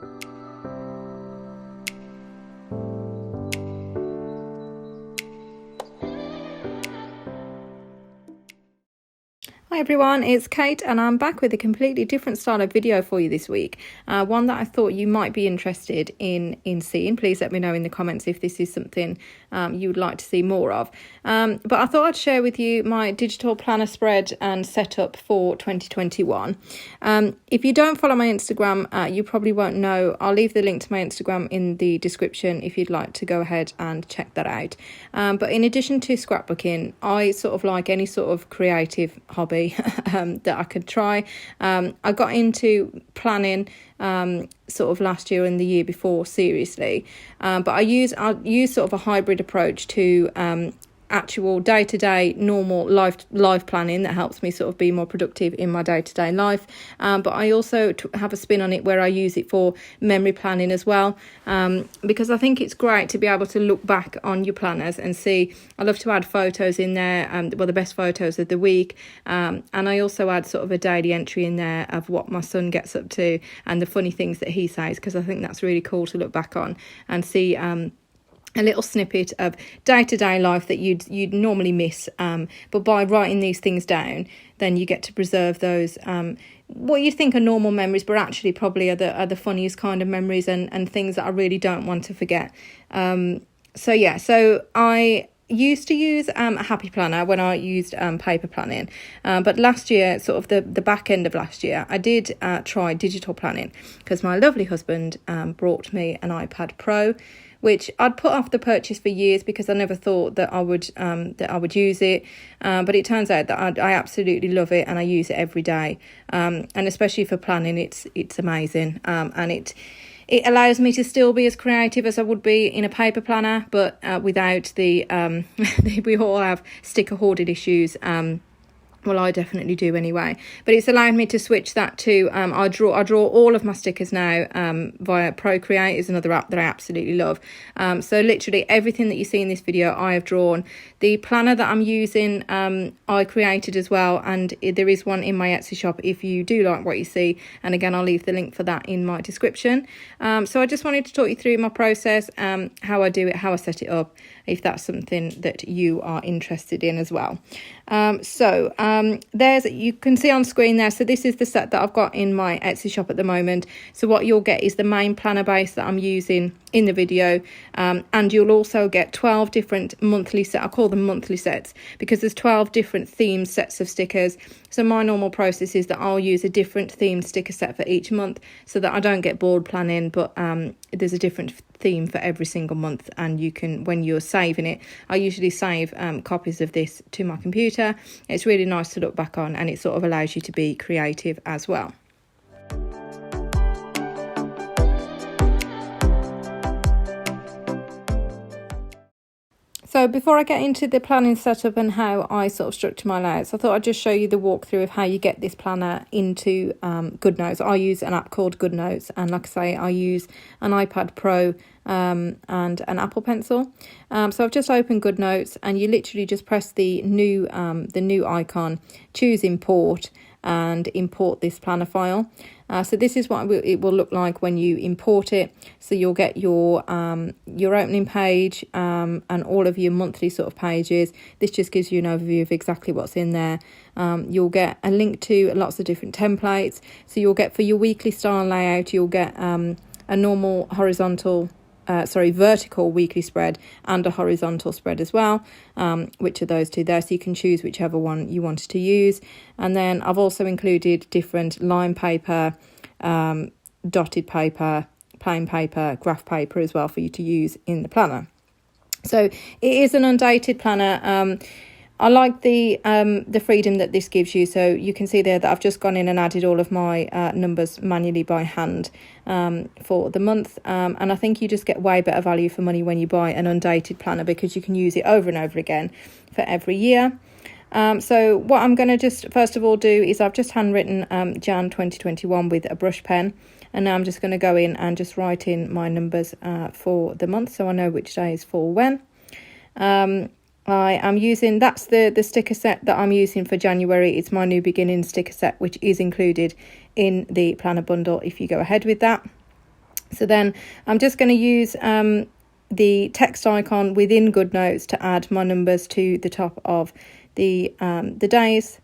Hi everyone, it's Kate and I'm back with a completely different style of video for you this week. One that I thought you might be interested in seeing. Please let me know in the comments if this is something you would like to see more of. But I thought I'd share with you my digital planner spread and setup for 2021. If you don't follow my Instagram, you probably won't know. I'll leave the link to my Instagram in the description if you'd like to go ahead and check that out. But in addition to scrapbooking, I sort of like any sort of creative hobby that I could try. I got into planning sort of last year and the year before seriously, but I use sort of a hybrid approach to actual day-to-day normal life planning that helps me sort of be more productive in my day-to-day life, but I also have a spin on it where I use it for memory planning as well, because I think it's great to be able to look back on your planners and see. I love to add photos in there, the best photos of the week, and I also add sort of a daily entry in there of what my son gets up to and the funny things that he says, because I think that's really cool to look back on and see a little snippet of day-to-day life that you'd normally miss, but by writing these things down, then you get to preserve those what you think are normal memories, but actually probably are the funniest kind of memories and things that I really don't want to forget. So I used to use a happy planner when I used paper planning, but last year, sort of the back end of last year, I did try digital planning because my lovely husband brought me an iPad Pro, which I'd put off the purchase for years because I never thought that I would use it, but it turns out that I absolutely love it and I use it every day, and especially for planning, it's amazing, and it allows me to still be as creative as I would be in a paper planner, but without the we all have sticker hoarded issues. Well, I definitely do anyway. But it's allowed me to switch that to I draw all of my stickers now via Procreate, is another app that I absolutely love. So literally everything that you see in this video I have drawn. The planner that I'm using I created as well, and there is one in my Etsy shop if you do like what you see, and again I'll leave the link for that in my description. So I just wanted to talk you through my process, how I do it, how I set it up, if that's something that you are interested in as well. There's, you can see on screen there, so this is the set that I've got in my Etsy shop at the moment. So what you'll get is the main planner base that I'm using in the video, and you'll also get 12 different monthly sets. I call them monthly sets because there's 12 different themed sets of stickers. So my normal process is that I'll use a different themed sticker set for each month so that I don't get bored planning, but there's a different theme for every single month, and you can, when you're saving it, I usually save copies of this to my computer. It's really nice to look back on, and it sort of allows you to be creative as well. So before I get into the planning setup and how I sort of structure my layouts, I thought I'd just show you the walkthrough of how you get this planner into GoodNotes. I use an app called GoodNotes, and like I say, I use an iPad Pro and an Apple Pencil. So I've just opened GoodNotes, and you literally just press the new icon, choose import, and import this planner file. So this is what it will look like when you import it. So you'll get your opening page and all of your monthly sort of pages. This just gives you an overview of exactly what's in there. You'll get a link to lots of different templates. So you'll get, for your weekly style layout, you'll get a normal vertical weekly spread and a horizontal spread as well, which are those two there, so you can choose whichever one you wanted to use. And then I've also included different line paper, dotted paper, plain paper, graph paper as well for you to use in the planner. So it is an undated planner. I like the freedom that this gives you. So you can see there that I've just gone in and added all of my numbers manually by hand for the month. And I think you just get way better value for money when you buy an undated planner, because you can use it over and over again for every year. So what I'm going to just first of all do is I've just handwritten Jan 2021 with a brush pen. And now I'm just going to go in and just write in my numbers for the month, so I know which day is for when. I am using, that's the sticker set that I'm using for January. It's my new beginning sticker set, which is included in the planner bundle if you go ahead with that. So then I'm just going to use the text icon within GoodNotes to add my numbers to the top of the days.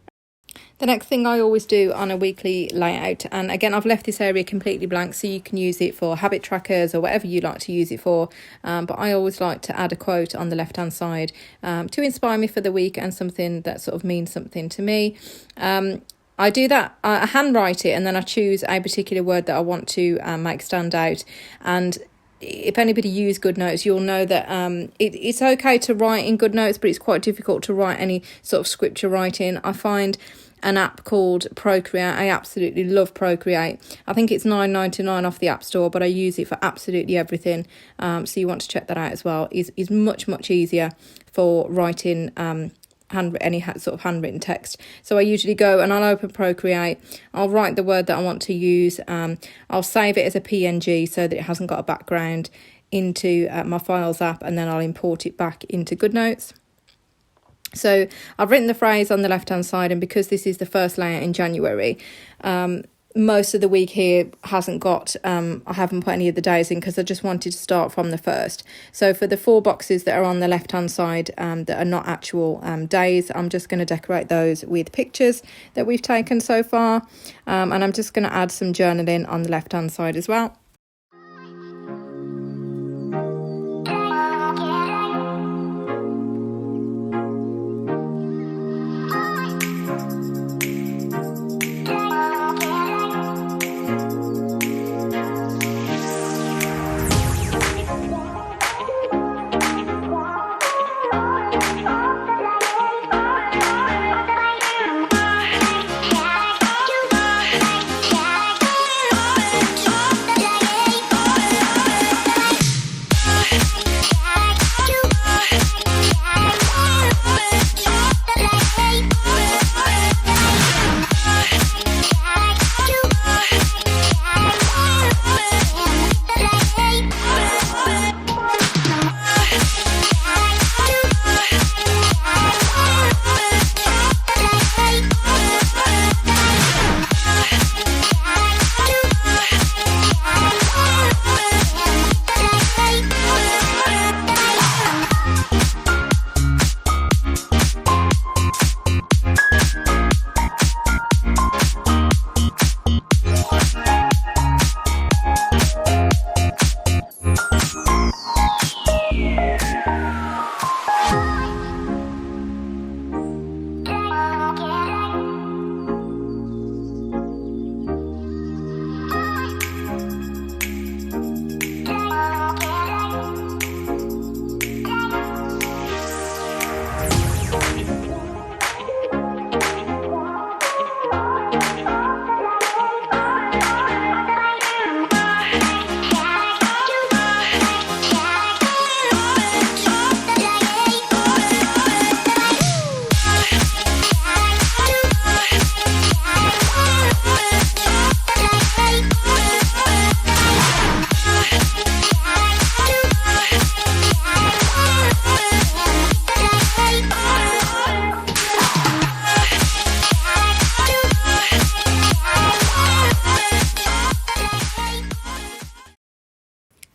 The next thing I always do on a weekly layout, and again I've left this area completely blank so you can use it for habit trackers or whatever you like to use it for, but I always like to add a quote on the left hand side to inspire me for the week and something that sort of means something to me. I do that, I handwrite it, and then I choose a particular word that I want to make stand out. And if anybody used GoodNotes, you'll know that it's okay to write in GoodNotes, but it's quite difficult to write any sort of scripture writing. I find an app called Procreate. I absolutely love Procreate. I think it's $9.99 off the App Store, but I use it for absolutely everything. So you want to check that out as well. Is much easier for writing any sort of handwritten text. So I usually go and I'll open Procreate, I'll write the word that I want to use, I'll save it as a PNG so that it hasn't got a background into my Files app, and then I'll import it back into GoodNotes. So I've written the phrase on the left hand side, and because this is the first layout in January, most of the week here hasn't got, I haven't put any of the days in because I just wanted to start from the first. So for the 4 boxes that are on the left hand side that are not actual days, I'm just going to decorate those with pictures that we've taken so far, and I'm just going to add some journaling on the left hand side as well.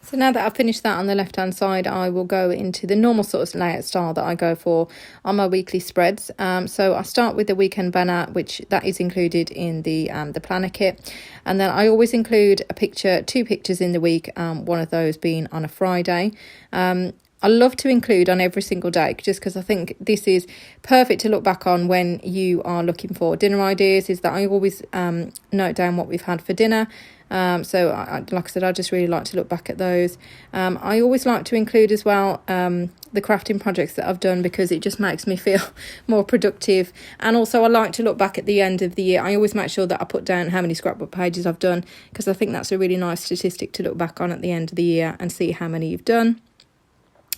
So now that I've finished that on the left hand side, I will go into the normal sort of layout style that I go for on my weekly spreads. So I start with the weekend banner, which that is included in the planner kit, and then I always include a picture, 2 pictures in the week, one of those being on a Friday. I love to include on every single day, just because I think this is perfect to look back on when you are looking for dinner ideas. Is that I always note down what we've had for dinner. So like I said, I just really like to look back at those. I always like to include as well the crafting projects that I've done, because it just makes me feel more productive. And also I like to look back at the end of the year. I always make sure that I put down how many scrapbook pages I've done, because I think that's a really nice statistic to look back on at the end of the year and see how many you've done.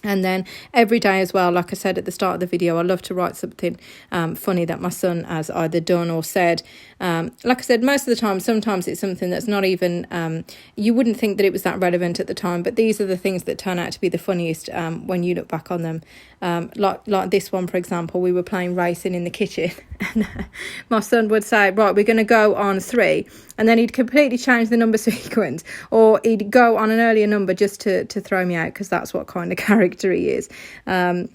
And then every day as well, like I said at the start of the video, I love to write something funny that my son has either done or said. Like I said, most of the time, sometimes it's something that's not even, you wouldn't think that it was that relevant at the time, but these are the things that turn out to be the funniest when you look back on them. Like this one, for example, we were playing racing in the kitchen and my son would say, right, we're going to go on 3, and then he'd completely change the number sequence, or he'd go on an earlier number just to throw me out, because that's what kind of character he is. So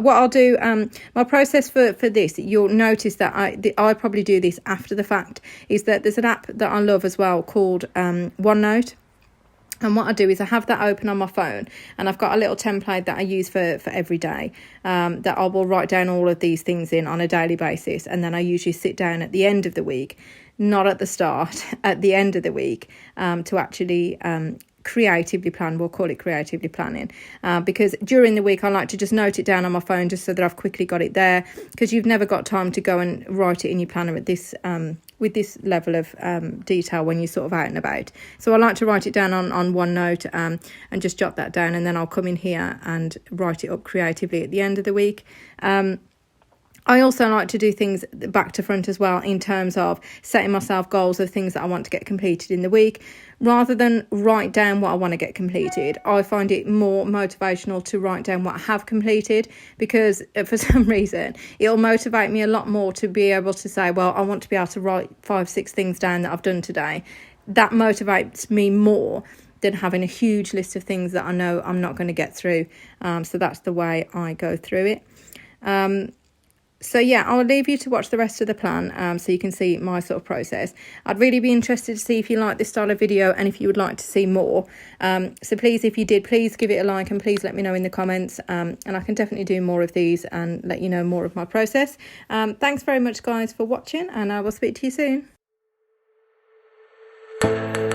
what I'll do, my process for this, you'll notice that I probably do this after the fact, is that there's an app that I love as well called OneNote. And what I do is I have that open on my phone, and I've got a little template that I use for every day, that I will write down all of these things in on a daily basis. And then I usually sit down at the end of the week, not at the start, at the end of the week, to actually creatively plan. We'll call it creatively planning, because during the week I like to just note it down on my phone, just so that I've quickly got it there, because you've never got time to go and write it in your planner at this with this level of detail when you're sort of out and about. So I like to write it down on OneNote, and just jot that down, and then I'll come in here and write it up creatively at the end of the week. I also like to do things back to front as well, in terms of setting myself goals of things that I want to get completed in the week. Rather than write down what I want to get completed, I find it more motivational to write down what I have completed, because for some reason it'll motivate me a lot more to be able to say, well, I want to be able to write 5-6 things down that I've done today. That motivates me more than having a huge list of things that I know I'm not going to get through. So that's the way I go through it. So yeah, I'll leave you to watch the rest of the plan, so you can see my sort of process. I'd really be interested to see if you like this style of video, and if you would like to see more. So please, if you did, please give it a like, and please let me know in the comments, and I can definitely do more of these and let you know more of my process. Thanks very much, guys, for watching, and I will speak to you soon.